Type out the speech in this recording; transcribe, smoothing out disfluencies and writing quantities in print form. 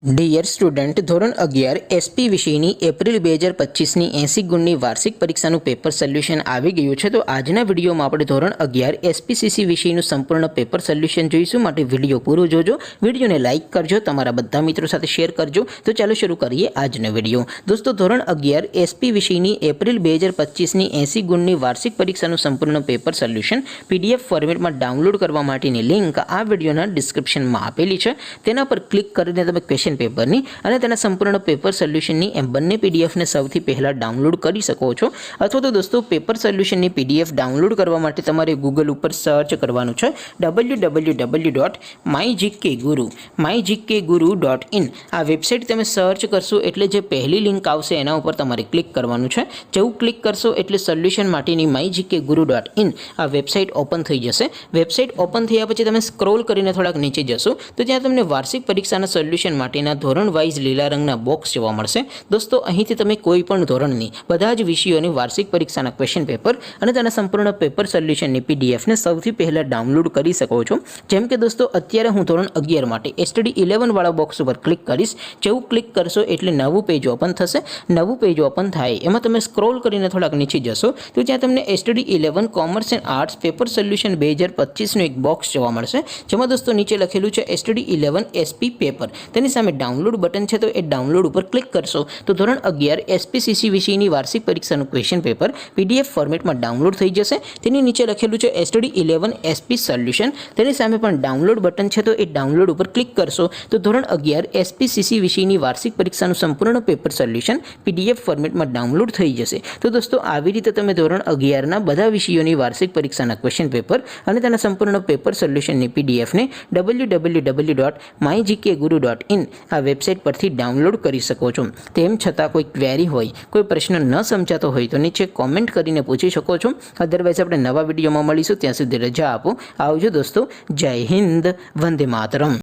Dear student, ધોરણ 11 SP વિષયની April 2025ની 80 ગુણની વાર્ષિક પરીક્ષાનું પેપર સોલ્યુશન આવી ગયું છે। તો આજના વિડીયોમાં આપણે ધોરણ 11 એસપીસીસી વિષયનું સંપૂર્ણ પેપર સોલ્યુશન જોઈશું। માટે વિડીયો પૂરો જોજો, વિડીયોને લાઇક કરજો, તમારા બધા મિત્રો સાથે શેર કરજો। તો ચાલો શરૂ કરીએ આજનો વિડીયો। દોસ્તો, ધોરણ 11 એસપી વિષયની એપ્રિલ 2025ની 80 ગુણની વાર્ષિક પરીક્ષાનું સંપૂર્ણ પેપર સોલ્યુશન પીડીએફ ફોર્મેટમાં ડાઉનલોડ કરવા માટેની લિંક આ વિડીયોના ડિસ્ક્રિપ્શનમાં આપેલી છે। તેના પર ક્લિક કરીને તમે ક્વેશ્ચન પેપરની અને તેના સંપૂર્ણ પેપર સોલ્યુશનની એમ બંને પીડીએફને સૌથી પહેલા ડાઉનલોડ કરી શકો છો। અથવા તો દોસ્તો, પેપર સોલ્યુશનની પીડીએફ ડાઉનલોડ કરવા માટે તમારે ગૂગલ ઉપર સર્ચ કરવાનું છે www.mygkguru.in। આ વેબસાઇટ તમે સર્ચ કરશો એટલે જે પહેલી લિંક આવશે એના ઉપર તમારે ક્લિક કરવાનું છે। જેવું ક્લિક કરશો એટલે સોલ્યુશન માટેની mygkguru.in આ વેબસાઇટ ઓપન થઈ જશે। વેબસાઇટ ઓપન થયા પછી તમે સ્ક્રોલ કરીને થોડાક નીચે જશો તો ત્યાં તમને વાર્ષિક પરીક્ષાના સોલ્યુશન માટેના ધોરણ વાઇઝ લીલા રંગના બોક્સ જોવા મળશે। દોસ્તો, અહીંથી તમે કોઈ પણ ધોરણની બધા જ વિષયોની વાર્ષિક પરીક્ષાના ક્વેશ્ચન પેપર અને તેના સંપૂર્ણ પેપર સોલ્યુશનની પીડીએફને સૌથી પહેલા ડાઉનલોડ કરી શકો છો। જેમ કે દોસ્તો, અત્યારે હું ધોરણ 11 માટે STD 11 વાળા બોક્સ ઉપર ક્લિક કરીશ। જેવું ક્લિક કરશો એટલે નવું પેજ ઓપન થશે। નવું પેજ ઓપન થાય એમાં તમે સ્ક્રોલ કરીને થોડાક નીચે જશો તો ત્યાં તમને STD 11 commerce and arts paper solution 2025નું એક બોક્સ જોવા મળશે। જેમાં દોસ્તો નીચે લખેલું છે STD 11 SP પેપર। તેની સામે ડાઉનલોડ બટન છે, તો એ ડાઉનલોડ ઉપર ક્લિક કરશો તો ધોરણ 11 એસપીસીસી વિષયની વાર્ષિક પરીક્ષાનું ક્વેશ્ચન પેપર પીડીએફ ફોર્મેટમાં ડાઉનલોડ થઈ જશે। તેની નીચે લખેલું છે STD 11 SP સોલ્યુશન। તેની સામે પણ ડાઉનલોડ બટન છે, તો એ ડાઉનલોડ ઉપર ક્લિક કરશો તો ધોરણ 11 એસપીસીસી વિષયની વાર્ષિક પરીક્ષાનું સંપૂર્ણ પેપર સોલ્યુશન પીડીએફ ફોર્મેટમાં ડાઉનલોડ થઈ જશે। તો દોસ્તો, આવી રીતે તમે ધોરણ 11ના બધા વિષયોની વાર્ષિક પરીક્ષાના ક્વેશ્ચન પેપર અને તેના સંપૂર્ણ પેપર સોલ્યુશનની પીડીએફને www.mygkguru.in આ વેબસાઇટ પરથી ડાઉનલોડ કરી શકો છો। તેમ છતાં કોઈ ક્વેરી હોય, કોઈ પ્રશ્ન ન સમજાતો હોય તો નીચે કોમેન્ટ કરીને પૂછી શકો છો। અધરવાઇઝ આપણે નવા વિડીયોમાં મળીશું, ત્યાં સુધી રજા આપો। આવજો દોસ્તો, જય હિન્દ, વંદે માતરમ।